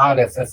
RSS,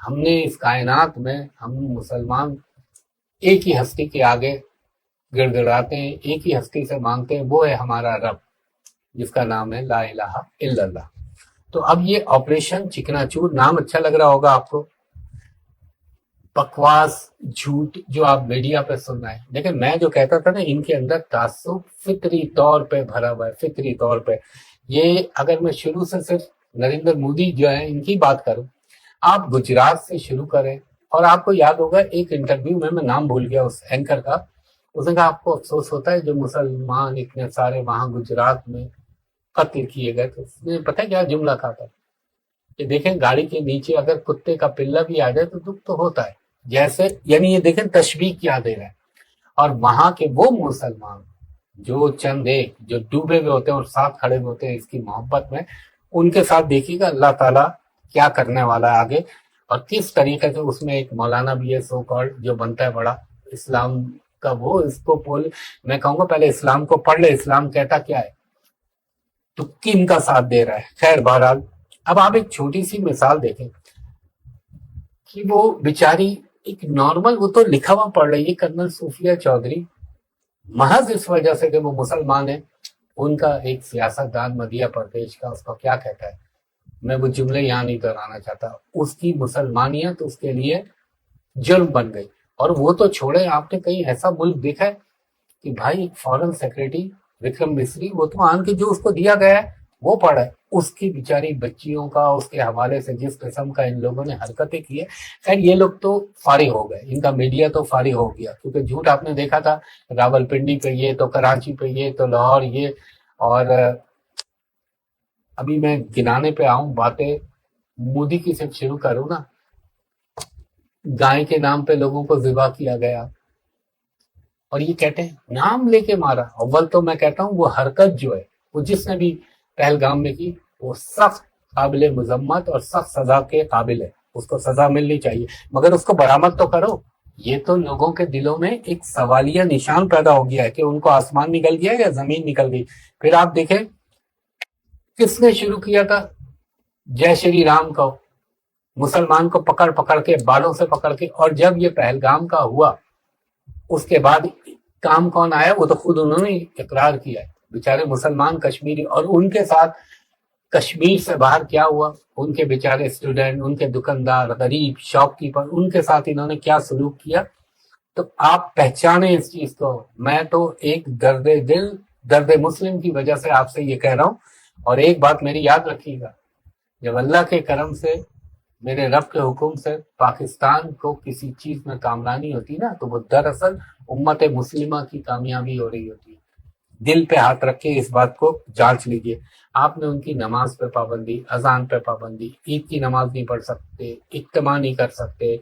ہم نے اس کائنات میں ہم مسلمان ایک ہی ہستی کے آگے گڑ گڑاتے ہیں، ایک ہی ہستی سے مانگتے ہیں، وہ ہے ہمارا رب، جس کا نام ہے لا الہ الا اللہ۔ تو اب یہ آپریشن چکنا چور، نام اچھا لگ رہا ہوگا آپ کو، بکواس جھوٹ جو آپ میڈیا پہ سن رہے ہیں، لیکن میں جو کہتا تھا نا، ان کے اندر تعصب فطری طور پہ بھرا ہوا ہے، فطری طور پہ۔ یہ اگر میں شروع سے صرف نریندر مودی جو ہے ان کی بات کروں، آپ گجرات سے شروع کریں، اور آپ کو یاد ہوگا ایک انٹرویو میں نام بھول گیا اس اینکر کا، اس نے کہا آپ کو افسوس ہوتا ہے جو مسلمان اتنے سارے وہاں گجرات میں قتل کیے گئے، تو اس نے پتہ کیا جملہ کہا تھا کہ دیکھیں گاڑی کے نیچے اگر کتے کا پلہ بھی آ جائے تو دکھ تو ہوتا ہے، جیسے یعنی یہ دیکھیں تشبیہ کیا دے رہا ہے۔ اور وہاں کے وہ مسلمان جو چند ایک جو ڈوبے ہوئے ہوتے ہیں اور ساتھ کھڑے ہوئے ہوتے ہیں اس کی محبت میں، ان کے ساتھ دیکھیے گا اللہ تعالیٰ کیا کرنے والا ہے آگے، اور کس طریقے سے اس میں ایک مولانا بھی ہے سو کالڈ جو بنتا ہے بڑا اسلام کا، وہ اس کو میں کہوں گا پہلے اسلام کو پڑھ لے، اسلام کہتا کیا ہے، تو کن کا ساتھ دے رہا ہے۔ خیر بہرحال، اب آپ ایک چھوٹی سی مثال دیکھیں کہ وہ بیچاری ایک نارمل، وہ تو لکھا ہوا پڑھ رہی ہے کرنل صوفیہ چودھری، محض اس وجہ سے کہ وہ مسلمان ہیں، ان کا ایک سیاست دان مدھیہ پردیش کا اس کو کیا کہتا ہے، میں وہ جملے یہاں نہیں دہرانا چاہتا، اس کی مسلمانیت اس کے لیے جرم بن گئی۔ اور وہ تو چھوڑے، آپ نے کہیں ایسا ملک دیکھا ہے کہ بھائی فورن سیکریٹری وکرم مسری، وہ تو آن کے جو اس کو دیا گیا ہے وہ پڑھا ہے، اس کی بیچاری بچیوں کا اس کے حوالے سے جس قسم کا ان لوگوں نے حرکتیں کی ہے۔ خیر یہ لوگ تو فارغ ہو گئے، ان کا میڈیا تو فارغ ہو گیا، کیونکہ جھوٹ آپ نے دیکھا تھا راول پنڈی پہ یہ، تو کراچی پہ یہ، تو لاہور یہ، اور ابھی میں گنانے پہ آؤں باتیں، مودی کی صرف شروع کروں نا، گائے کے نام پہ لوگوں کو ذبح کیا گیا، اور یہ کہتے ہیں نام لے کے مارا۔ اول تو میں کہتا ہوں وہ حرکت جو ہے وہ جس نے بھی پہلگام میں کی، وہ سخت قابل مذمت اور سخت سزا کے قابل ہے، اس کو سزا ملنی چاہیے، مگر اس کو برآمد تو کرو۔ یہ تو لوگوں کے دلوں میں ایک سوالیہ نشان پیدا ہو گیا ہے کہ ان کو آسمان نکل گیا یا زمین نکل گئی۔ پھر آپ دیکھیں کس نے شروع کیا تھا، جے شری رام کو، مسلمان کو پکڑ پکڑ کے بالوں سے پکڑ کے، اور جب یہ پہلگام کا ہوا اس کے بعد کام کون آیا، وہ تو خود انہوں نے اقرار کیا ہے، بیچارے مسلمان کشمیری، اور ان کے ساتھ کشمیر سے باہر کیا ہوا، ان کے بیچارے اسٹوڈنٹ، ان کے دکاندار، غریب شاپ کیپر، ان کے ساتھ انہوں نے کیا سلوک کیا۔ تو آپ پہچانیں اس چیز کو۔ میں تو ایک درد دل، درد مسلم کی وجہ سے آپ سے یہ کہہ رہا ہوں، اور ایک بات میری یاد رکھیے گا، جب اللہ کے کرم سے میرے رب کے حکم سے پاکستان کو کسی چیز میں کامرانی ہوتی نا، تو وہ دراصل امت مسلمہ کی کامیابی ہو رہی ہوتی ہے۔ دل پہ ہاتھ رکھ کے اس بات کو جانچ لیجئے۔ آپ نے ان کی نماز پہ پابندی، اذان پہ پابندی، عید کی نماز نہیں پڑھ سکتے، اجتماع نہیں کر سکتے،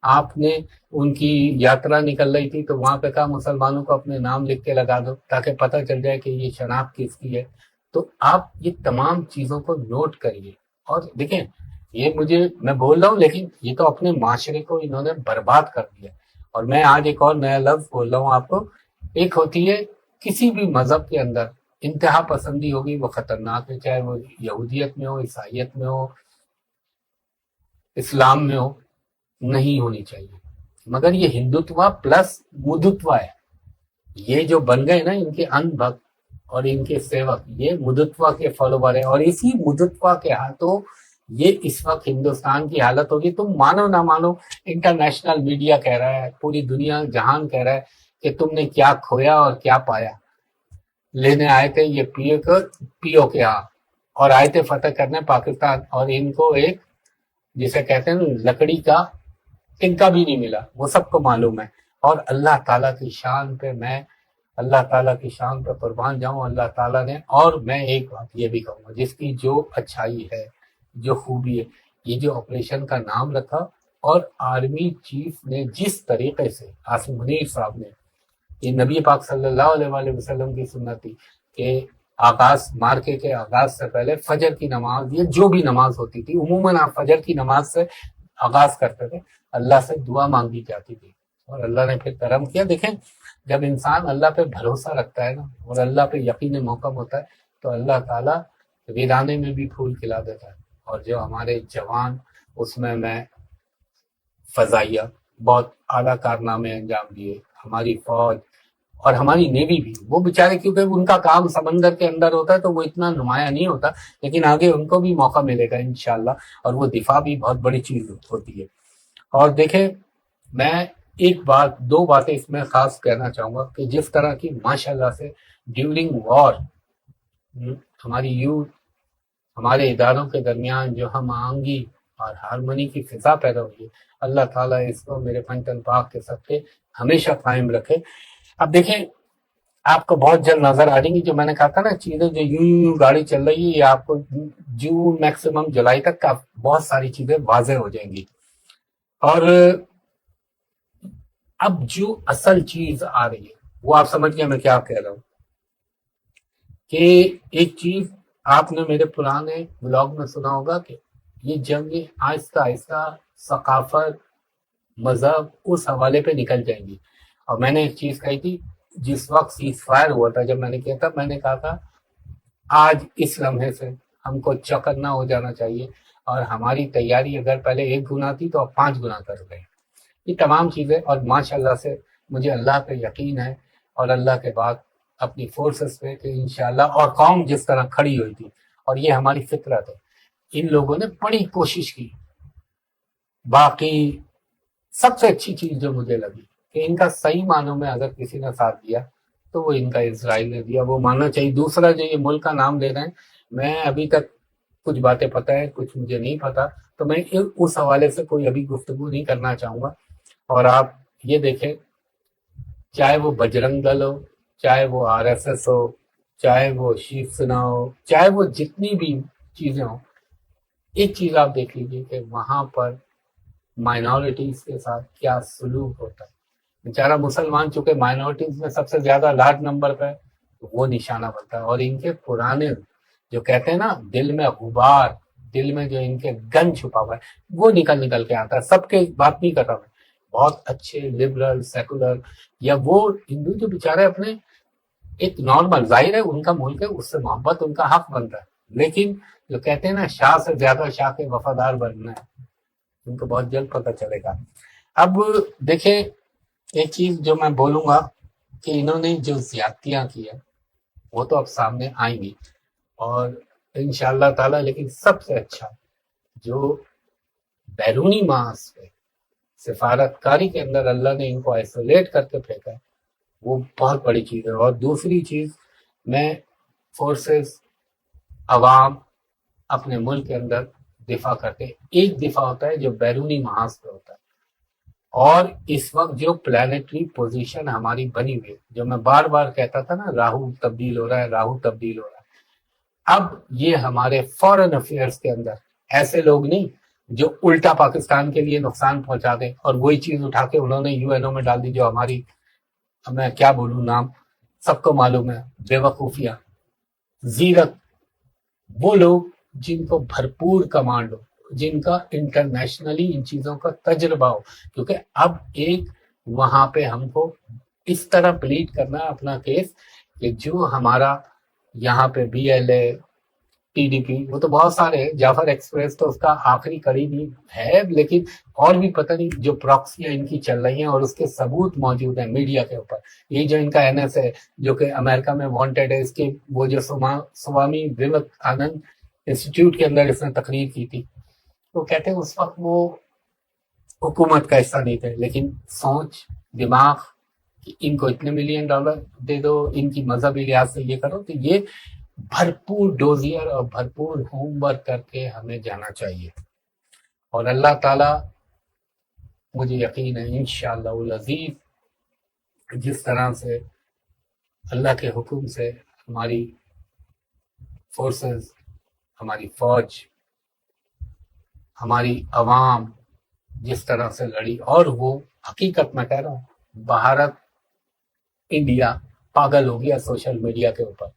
آپ نے ان کی یاترا نکل رہی تھی تو وہاں پہ کہا مسلمانوں کو اپنے نام لکھ کے لگا دو تاکہ پتہ چل جائے کہ یہ شناخت کس کی ہے۔ تو آپ یہ تمام چیزوں کو نوٹ کریے، اور دیکھیں یہ میں بول رہا ہوں، لیکن یہ تو اپنے معاشرے کو انہوں نے برباد کر دیا۔ اور میں آج ایک اور نیا لفظ بول رہا ہوں آپ کو، ایک ہوتی ہے کسی بھی مذہب کے اندر انتہا پسندی ہوگی، وہ خطرناک ہے، چاہے وہ یہودیت میں ہو، عیسائیت میں ہو، اسلام میں ہو، نہیں ہونی چاہیے، مگر یہ ہندوتوا پلس مدتوا ہے، یہ جو بن گئے نا ان کے ان بھکت اور ان کے سیوک، یہ مدتوا کے فالوور ہیں، اور اسی مدتوا کے ہاتھوں یہ اس وقت ہندوستان کی حالت ہوگی۔ تم مانو نہ مانو، انٹرنیشنل میڈیا کہہ رہا ہے، پوری دنیا جہان کہہ رہا ہے کہ تم نے کیا کھویا اور کیا پایا۔ لینے آئے تھے یہ پی او کے ہاں، اور آئے تھے فتح کرنے پاکستان، اور ان کو ایک جسے کہتے ہیں لکڑی کا ٹنکا بھی نہیں ملا، وہ سب کو معلوم ہے۔ اور اللہ تعالیٰ کی شان پہ اللہ تعالیٰ کی شان پہ قربان جاؤں، اللہ تعالیٰ نے، اور میں ایک بات یہ بھی کہوں گا، جس کی جو اچھائی ہے، جو خوبی ہے، یہ جو آپریشن کا نام رکھا، اور آرمی چیف نے جس طریقے سے، عاصم منیر صاحب نے، یہ نبی پاک صلی اللہ علیہ وآلہ وسلم کی سنت تھی کہ مارکے کے آغاز سے پہلے فجر کی نماز، یہ جو بھی نماز ہوتی تھی عموماً آپ فجر کی نماز سے آغاز کرتے تھے، اللہ سے دعا مانگی جاتی تھی، اور اللہ نے پھر کرم کیا۔ دیکھیں جب انسان اللہ پہ بھروسہ رکھتا ہے نا، اور اللہ پہ یقین محکم ہوتا ہے، تو اللہ تعالیٰ ویرانے میں بھی پھول کھلا دیتا ہے۔ اور جو ہمارے جوان، اس میں فضائیہ بہت اعلیٰ کارنامے انجام دیے، ہماری فوج اور ہماری نیوی بھی، وہ بیچارے کیونکہ ان کا کام سمندر کے اندر ہوتا ہے تو وہ اتنا نمایاں نہیں ہوتا، لیکن آگے ان کو بھی موقع ملے گا انشاءاللہ، اور وہ دفاع بھی بہت بڑی چیز ہوتی ہے۔ اور دیکھیں، میں ایک بات، دو باتیں اس میں خاص کہنا چاہوں گا کہ جس طرح کی ماشاءاللہ سے ڈیورنگ وار ہماری یوتھ، ہمارے اداروں کے درمیان جو ہم آہنگی اور ہارمونی کی فضا پیدا ہوئی ہے، اللہ تعالیٰ اس کو میرے پنجتن پاک کے صدقے ہمیشہ قائم رکھے۔ اب دیکھیں، آپ کو بہت جلد نظر آ جائیں گی، جو میں نے کہا تھا نا، چیزیں جو یوں گاڑی چل رہی ہے، یہ آپ کو جون میکسیمم جولائی تک کا بہت ساری چیزیں واضح ہو جائیں گی۔ اور اب جو اصل چیز آ رہی ہے وہ آپ سمجھ گئے میں کیا کہہ رہا ہوں، کہ ایک چیز آپ نے میرے پرانے بلاگ میں سنا ہوگا کہ یہ جنگیں آہستہ آہستہ ثقافت، مذہب اس حوالے پہ نکل جائیں گی۔ اور میں نے ایک چیز کہی تھی جس وقت سیز فائر ہوا تھا، جب میں نے کیا تھا، میں نے کہا تھا آج اس لمحے سے ہم کو چوکنا ہو جانا چاہیے، اور ہماری تیاری اگر پہلے 1 گنا تھی تو اب 5 گنا کر گئے۔ یہ تمام چیزیں، اور ماشاءاللہ سے مجھے اللہ پہ یقین ہے، اور اللہ کے بعد اپنی فورسز پہ کہ انشاءاللہ، اور قوم جس طرح کھڑی ہوئی تھی، اور یہ ہماری فطرت ہے، ان لوگوں نے بڑی کوشش کی۔ باقی سب سے اچھی چیز جو مجھے لگی کہ ان کا صحیح معنوں میں اگر کسی نے ساتھ دیا تو وہ ان کا اسرائیل نے دیا، وہ ماننا چاہیے۔ دوسرا جو یہ ملک کا نام لے رہے ہیں، میں ابھی تک کچھ باتیں پتہ ہے، کچھ مجھے نہیں پتا، تو میں اس حوالے سے کوئی ابھی گفتگو نہیں کرنا چاہوں گا۔ اور آپ یہ دیکھیں، چاہے وہ بجرنگ دل ہو، چاہے وہ RSS ہو، چاہے وہ شیو سینا ہو، چاہے وہ جتنی بھی چیزیں ہوں، ایک چیز آپ دیکھ لیجیے کہ وہاں پر مائنورٹیز کے ساتھ کیا سلوک ہوتا ہے۔ بیچارہ مسلمان چونکہ مائنورٹیز میں سب سے زیادہ لارج نمبر پہ، وہ نشانہ بنتا ہے، اور ان کے پرانے جو کہتے ہیں نا دل میں غبار، دل میں جو ان کے گن چھپا ہوا ہے، وہ نکل کے آتا ہے۔ سب کے بات نہیں کر رہا میں، بہت اچھے لبرل، سیکولر، یا وہ ہندو جو بیچارے اپنے ایک نارمل، ظاہر ہے ان کا ملک ہے، اس سے محبت ان کا حق بنتا ہے، لیکن جو کہتے ہیں نا شاہ سے زیادہ شاہ کے وفادار بننا ہے، ان کو بہت جلد پتہ چلے گا۔ اب دیکھیں، ایک چیز جو میں بولوں گا کہ انہوں نے جو زیادتیاں کی ہیں وہ تو اب سامنے آئیں گی، اور انشاءاللہ تعالی، لیکن سب سے اچھا جو بیرونی محاذ پہ سفارت کاری کے اندر اللہ نے ان کو آئسولیٹ کر کے پھینکا ہے، وہ بہت بڑی چیز ہے۔ اور دوسری چیز، میں فورسز، عوام اپنے ملک کے اندر دفاع کرتے، ایک دفاع ہوتا ہے جو بیرونی محاذ پہ ہوتا ہے، اور اس وقت جو پلانیٹری پوزیشن ہماری بنی ہوئی ہے، جو میں بار بار کہتا تھا نا، راہو تبدیل ہو رہا ہے، راہو تبدیل ہو رہا ہے، اب یہ ہمارے فورن افیئرس کے اندر ایسے لوگ نہیں جو الٹا پاکستان کے لیے نقصان پہنچا دیں، اور وہی چیز اٹھا کے انہوں نے UN میں ڈال دی، جو ہماری، میں کیا بولوں نام، سب کو معلوم ہے، بے وقوفیہ، زیرت، وہ لوگ جن کو بھرپور کمانڈ ہو، جن کا انٹرنیشنلی ان چیزوں کا تجربہ ہو، کیونکہ اب ایک وہاں پہ ہم کو اس طرح پلیٹ کرنا ہے اپنا کیس کہ جو ہمارا یہاں پہ BLA، TDP، وہ تو بہت سارے ہیں، جعفر ایکسپریس تو اس کا آخری کڑی بھی ہے، لیکن اور بھی پتہ نہیں جو پراکسیاں ان کی چل رہی ہیں، اور اس کے ثبوت موجود ہیں میڈیا کے اوپر۔ یہ جو ان کا NS ہے جو کہ امریکہ میں وانٹیڈ ہے، اس کے وہ جو سوامی وویکانند انسٹیٹیوٹ کے اندر اس نے تقریر کی تھی، تو کہتے ہیں اس وقت وہ حکومت کا حصہ نہیں تھے، لیکن سوچ، دماغ کہ ان کو اتنے $1 ملین دے دو، ان کی مذہبی لحاظ سے یہ کرو، تو یہ بھرپور ڈوزیئر اور بھرپور ہوم ورک کر کے ہمیں جانا چاہیے۔ اور اللہ تعالیٰ، مجھے یقین ہے انشاءاللہ العزیز، جس طرح سے اللہ کے حکم سے ہماری فورسز، ہماری فوج، ہماری عوام جس طرح سے لڑی، اور وہ حقیقت میں کہہ رہا ہوں، بھارت، انڈیا پاگل ہو گیا سوشل میڈیا کے اوپر،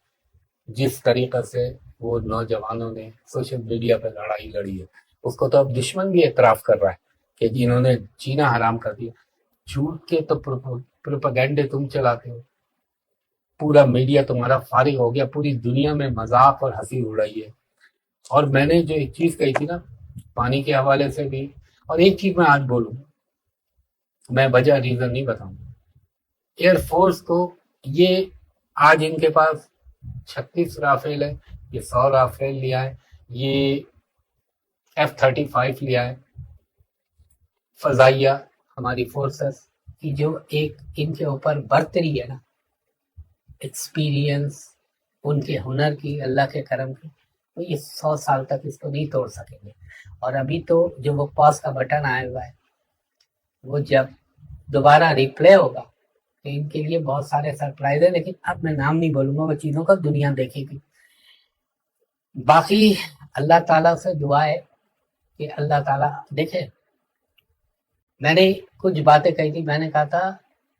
جس طریقے سے وہ نوجوانوں نے سوشل میڈیا پہ لڑائی لڑی ہے، اس کو تو اب دشمن بھی اعتراف کر رہا ہے کہ جنہوں نے جینا حرام کر دیا۔ جھوٹ کے تو پروپیگنڈے تم چلاتے ہو، پورا میڈیا تمہارا فارغ ہو گیا، پوری دنیا میں مذاق اور ہنسی اڑائی ہے۔ اور میں نے جو ایک چیز کہی تھی نا، پانی کے حوالے سے بھی، اور ایک چیز میں آج بولوں، میں وجہ ریزن نہیں بتاؤں گا. ایئر فورس کو یہ آج ان کے پاس 36 رافیل ہے، یہ 100 رافیل لیا ہے، یہ F-35 لیا ہے. فضائیہ ہماری فورسز کی جو ایک ان کے اوپر برتری ہے نا، ایکسپیرینس، ان کے ہنر کی، اللہ کے کرم کی، تو یہ 100 سال تک اس کو نہیں توڑ سکیں گے. اور ابھی تو جو وہ پاس کا بٹن آیا ہوا ہے، وہ جب دوبارہ ریپلے ہوگا تو ان کے لیے بہت سارے سرپرائز ہیں، لیکن اب میں نام نہیں بولوں گا، وہ چیزوں کا دنیا دیکھے گی. باقی اللہ تعالیٰ سے دعا ہے کہ اللہ تعالیٰ دیکھے. میں نے کچھ باتیں کہی تھی، میں نے کہا تھا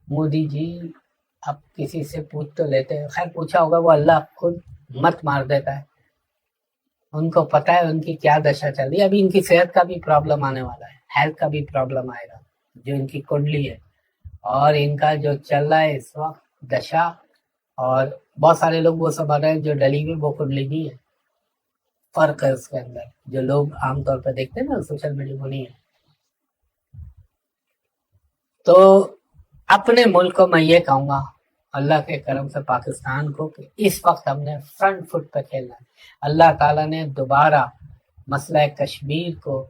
مودی جی اب کسی سے پوچھ تو لیتے ہیں، خیر پوچھا ہوگا، وہ اللہ خود مت مار دیتا ہے، ان کو پتہ ہے ان کی کیا دشا چل رہی ہے. ابھی ان کی صحت کا بھی پرابلم آنے والا ہے، ہیلتھ کا بھی پرابلم آئے گا، جو ان کی کنڈلی ہے اور ان کا جو چل رہا ہے اس وقت دشا. اور بہت سارے لوگ وہ سمجھ رہے ہیں جو ڈلی ہوئی وہ کنڈلی نہیں ہے، فرق ہے اس کے اندر، جو لوگ عام طور پہ دیکھتے ہیں نا سوشل میڈیا وہ نہیں ہے. تو اپنے ملک کو میں یہ کہوں گا اللہ کے کرم سے پاکستان کو کہ اس وقت ہم نے فرنٹ فٹ پہ کھیلنا ہے. اللہ تعالیٰ نے دوبارہ مسئلہ کشمیر کو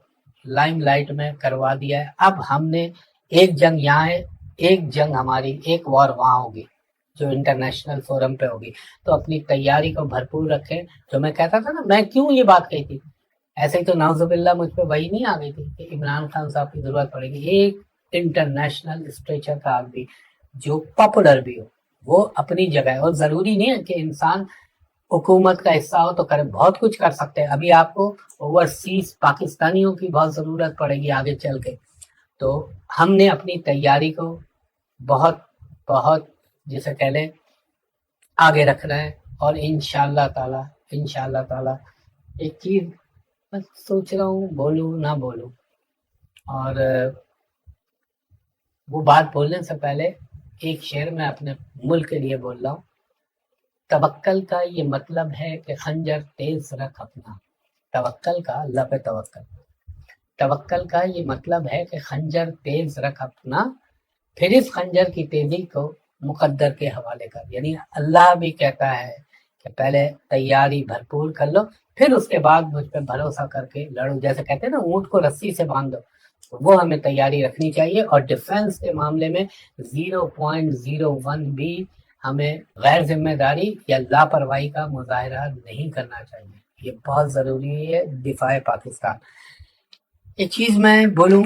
لائم لائٹ میں کروا دیا ہے. اب ہم نے ایک جنگ یہاں ہے، ایک جنگ ہماری، ایک وار وہاں ہوگی جو انٹرنیشنل فورم پہ ہوگی. تو اپنی تیاری کو بھرپور رکھیں. جو میں کہتا تھا نا، میں کیوں یہ بات کہی تھی، ایسے ہی تو نعوذ باللہ مجھ پہ وہی نہیں آ گئی تھی کہ عمران خان صاحب کی ضرورت پڑے گی. ایک انٹرنیشنل اسٹریچر کا آدمی جو پاپولر بھی ہو، وہ اپنی جگہ ہے. اور ضروری نہیں ہے کہ انسان حکومت کا حصہ ہو تو کرے، بہت کچھ کر سکتے ہیں. ابھی آپ کو اوورسیز پاکستانیوں کی بہت ضرورت پڑے گی آگے چل کے. تو ہم نے اپنی تیاری کو بہت بہت جسے کہہ لیں آگے رکھنا ہے. اور انشاءاللہ تعالی ایک چیز میں سوچ رہا ہوں بولوں نہ بولوں، اور وہ بات بولنے سے پہلے ایک شعر میں اپنے ملک کے لیے بول رہا ہوں. توکل کا یہ مطلب ہے کہ خنجر تیز رکھ اپنا. توکل کا، اللہ پہ توکل، توکل کا یہ مطلب ہے کہ خنجر تیز رکھ اپنا، پھر اس خنجر کی تیزی کو مقدر کے حوالے کر. یعنی اللہ بھی کہتا ہے کہ پہلے تیاری بھرپور کر لو، پھر اس کے بعد مجھ پہ بھروسہ کر کے لڑو. جیسے کہتے ہیں نا اونٹ کو رسی سے باندھ دو، وہ ہمیں تیاری رکھنی چاہیے. اور ڈیفنس کے معاملے میں 0.01 بھی ہمیں غیر ذمہ داری یا لاپرواہی کا مظاہرہ نہیں کرنا چاہیے. یہ بہت ضروری ہے دفاع پاکستان. ایک چیز میں بولوں،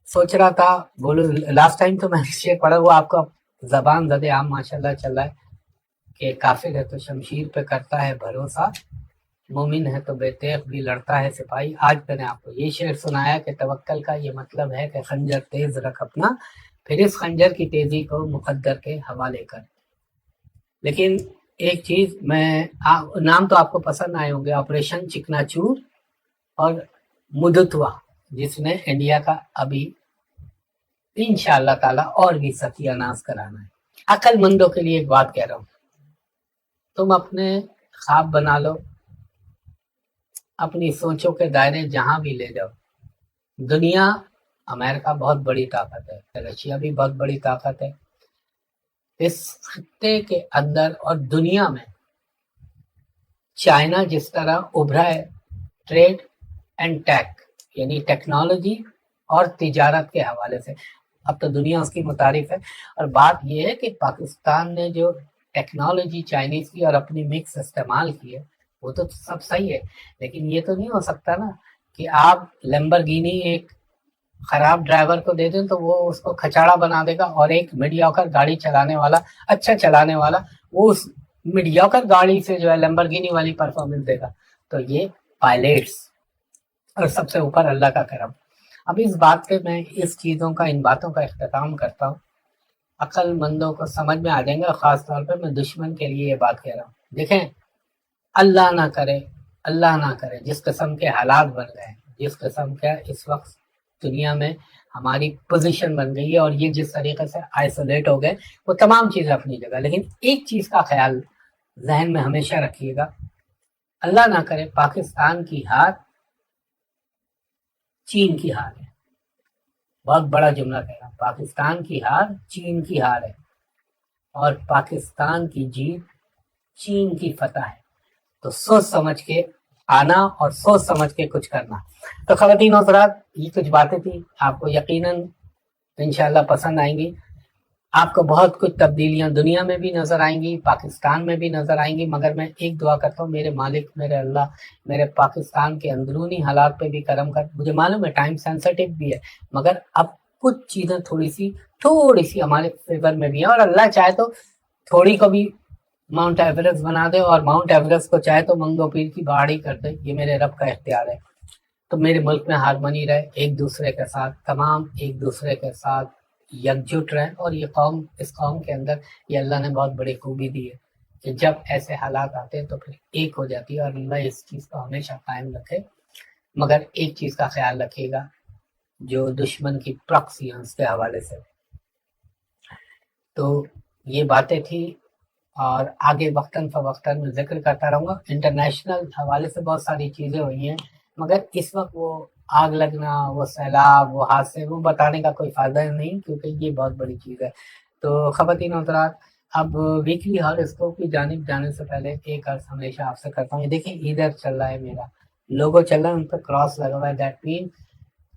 سوچ رہا تھا بولوں، لاسٹ ٹائم تو میں شیئر پڑھا ہوا آپ کو زبان زد عام ماشاءاللہ چل رہا ہے کہ کافر ہے تو شمشیر پہ کرتا ہے بھروسہ، مومن ہے تو بے تیغ بھی لڑتا ہے سپاہی. آج میں نے آپ کو یہ شعر سنایا کہ توکل کا یہ مطلب ہے کہ خنجر تیز رکھ اپنا، پھر اس خنجر کی تیزی کو مقدر کے حوالے کر. لیکن ایک چیز میں نام تو آپ کو پسند آئے ہوں گے، آپریشن چکنا چور اور مدتوا، جس نے انڈیا کا ابھی انشاءاللہ تعالی اور بھی ستیہ ناز کرانا ہے. عقل مندوں کے لیے ایک بات کہہ رہا ہوں، تم اپنے خواب بنا لو، اپنی سوچوں کے دائرے جہاں بھی لے جاؤ. دنیا، امریکہ بہت بڑی طاقت ہے، رشیا بھی بہت بڑی طاقت ہے. اس خطے کے اندر اور دنیا میں چائنا جس طرح ابھرا ہے ٹریڈ اینڈ ٹیک، یعنی ٹیکنالوجی اور تجارت کے حوالے سے، اب تو دنیا اس کی متعارف ہے. اور بات یہ ہے کہ پاکستان نے جو ٹیکنالوجی چائنیز کی اور اپنی مکس استعمال کی ہے وہ تو سب صحیح ہے، لیکن یہ تو نہیں ہو سکتا نا کہ آپ لیمبرگینی ایک خراب ڈرائیور کو دے دیں تو وہ اس کو کھچاڑا بنا دے گا، اور ایک میڈیوکر گاڑی چلانے والا، اچھا چلانے والا، وہ اس میڈیوکر گاڑی سے جو ہے لیمبرگینی والی پرفارمنس دے گا. تو یہ پائلٹس اور سب سے اوپر اللہ کا کرم. اب اس بات پہ میں اس چیزوں کا، ان باتوں کا اختتام کرتا ہوں. عقل مندوں کو سمجھ میں آ جائیں گے، اور خاص طور پہ میں دشمن کے لیے یہ بات کہہ رہا ہوں. دیکھیں، اللہ نہ کرے جس قسم کے حالات بن گئے ہیں، جس قسم کا اس وقت دنیا میں ہماری پوزیشن بن گئی ہے، اور یہ جس طریقے سے آئسولیٹ ہو گئے، وہ تمام چیزیں اپنی جگہ. لیکن ایک چیز کا خیال ذہن میں ہمیشہ رکھیے گا، اللہ نہ کرے پاکستان کی ہار چین کی ہار ہے. بہت بڑا جملہ کہہ رہا ہوں، پاکستان کی ہار چین کی ہار ہے اور پاکستان کی جیت چین کی فتح ہے۔ تو سوچ سمجھ کے آنا اور سوچ سمجھ کے کچھ کرنا۔ تو خواتین و حضرات، یہ کچھ باتیں تھیں، آپ کو یقیناً انشاءاللہ پسند آئیں گی۔ آپ کو بہت کچھ تبدیلیاں دنیا میں بھی نظر آئیں گی، پاکستان میں بھی نظر آئیں گی، مگر میں ایک دعا کرتا ہوں، میرے مالک، میرے اللہ، میرے پاکستان کے اندرونی حالات پہ بھی کرم کر۔ مجھے معلوم ہے ٹائم سینسٹیو بھی ہے، مگر اب کچھ چیزیں تھوڑی سی ہمارے فیور میں بھی ہیں، اور اللہ چاہے تو تھوڑی کو بھی ماؤنٹ ایوریسٹ بنا دے، اور ماؤنٹ ایوریسٹ کو چاہے تو منگو پیر کی پہاڑی کر دے۔ یہ میرے رب کا اختیار ہے۔ تو میرے ملک میں ہارمونی رہے، ایک دوسرے کے ساتھ، تمام ایک دوسرے کے ساتھ یکجٹ رہیں، اور یہ قوم، اس قوم کے اندر یہ اللہ نے بہت بڑی خوبی دی ہے کہ جب ایسے حالات آتے ہیں تو پھر ایک ہو جاتی ہے، اور اللہ اس چیز کو ہمیشہ قائم رکھے۔ مگر ایک چیز کا خیال رکھیے گا، جو دشمن کی پراکسی ہیں اس کے حوالے سے۔ تو یہ باتیں تھی، اور آگے وقتاً فوقتاً میں ذکر کرتا رہوں گا۔ انٹرنیشنل حوالے سے بہت ساری چیزیں ہوئی ہیں، مگر اس وقت وہ آگ لگنا، وہ سیلاب، وہ حادثے، وہ بتانے کا کوئی فائدہ نہیں، کیونکہ یہ بہت بڑی چیز ہے۔ تو خواتین و حضرات، اب ویکلی ہاراسکوپ کی جانب جانے سے پہلے ایک عرض ہمیشہ آپ سے کرتا ہوں، یہ دیکھیں ادھر چل رہا ہے میرا لوگو چل رہا ہے، ان پہ کراس لگا ہوا ہے، دیٹ مین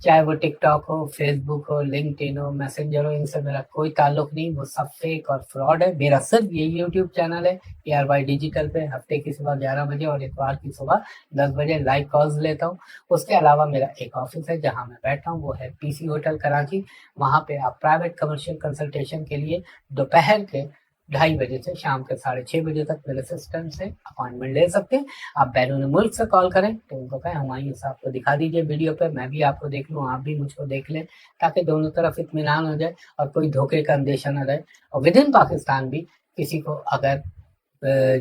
چاہے وہ ٹک ٹاک ہو، فیس بک ہو، لنکڈ ان ہو، میسنجر ہو، ان سے میرا کوئی تعلق نہیں، وہ سب فیک اور فراڈ ہے۔ میرا صرف یہ یوٹیوب چینل ہے PRY ڈیجیٹل پہ، ہفتے کی صبح 11 بجے اور اتوار کی صبح 10 بجے لائیو کالز لیتا ہوں۔ اس کے علاوہ میرا ایک آفس ہے جہاں میں بیٹھتا ہوں، وہ ہے PC ہوٹل کراچی۔ وہاں پہ آپ پرائیویٹ کمرشل کنسلٹیشن کے لیے دوپہر کے 2:30 بجے سے شام کے 6:30 بجے تک میرے سسٹم سے اپائنٹمنٹ لے سکتے ہیں۔ آپ بیرون ملک سے کال کریں تو ان کو کہیں ہمایوں صاحب کو دکھا دیجیے ویڈیو پہ، میں بھی آپ کو دیکھ لوں، آپ بھی مجھ کو دیکھ لیں، تاکہ دونوں طرف اطمینان ہو جائے اور کوئی دھوکے کا اندیشہ نہ رہے۔ اور ود ان پاکستان بھی کسی کو اگر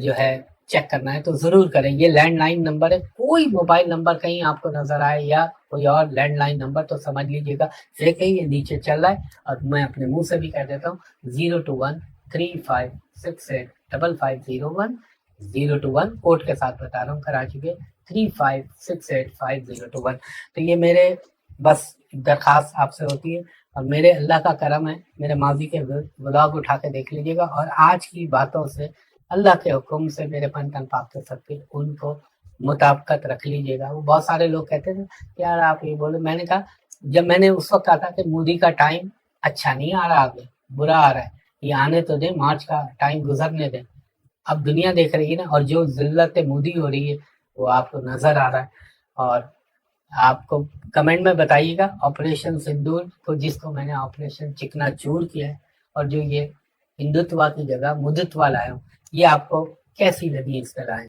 جو ہے چیک کرنا ہے تو ضرور کریں۔ یہ لینڈ لائن نمبر ہے، کوئی موبائل نمبر کہیں آپ کو نظر آئے یا کوئی اور لینڈ لائن نمبر تو سمجھ لیجیے گا فیک ہے، یہ نیچے چل رہا ہے۔ اور میں اپنے منہ سے بھی کہہ دیتا ہوں 02135685501 021 کوڈ کے ساتھ بتا رہا ہوں، کراچی کے 35685021۔ تو یہ میرے بس درخواست آپ سے ہوتی ہے، اور میرے اللہ کا کرم ہے، میرے ماضی کے ولاگ اٹھا کے دیکھ لیجیے گا، اور آج کی باتوں سے اللہ کے حکم سے میرے پن تن پاک کے سب کے ان کو مطابقت رکھ لیجیے گا۔ وہ بہت سارے لوگ کہتے تھے یار آپ یہ بولے، میں نے کہا جب میں نے اس وقت کہا تھا کہ مودی کا ٹائم اچھا نہیں آ رہا، آگے برا آ رہا ہے، یہ آنے تو دیں، مارچ کا ٹائم گزرنے دیں۔ اب دنیا دیکھ رہی ہے نا، اور جو ذلت مودی ہو رہی ہے وہ آپ کو نظر آ رہا ہے۔ اور آپ کو کمنٹ میں بتائیے گا آپریشن سندور کو، جس کو میں نے آپریشن چکنا چور کیا ہے، اور جو یہ ہندوتوا کی جگہ مدتوا لایا ہوں، یہ آپ کو کیسی لگی اس طرح ہے؟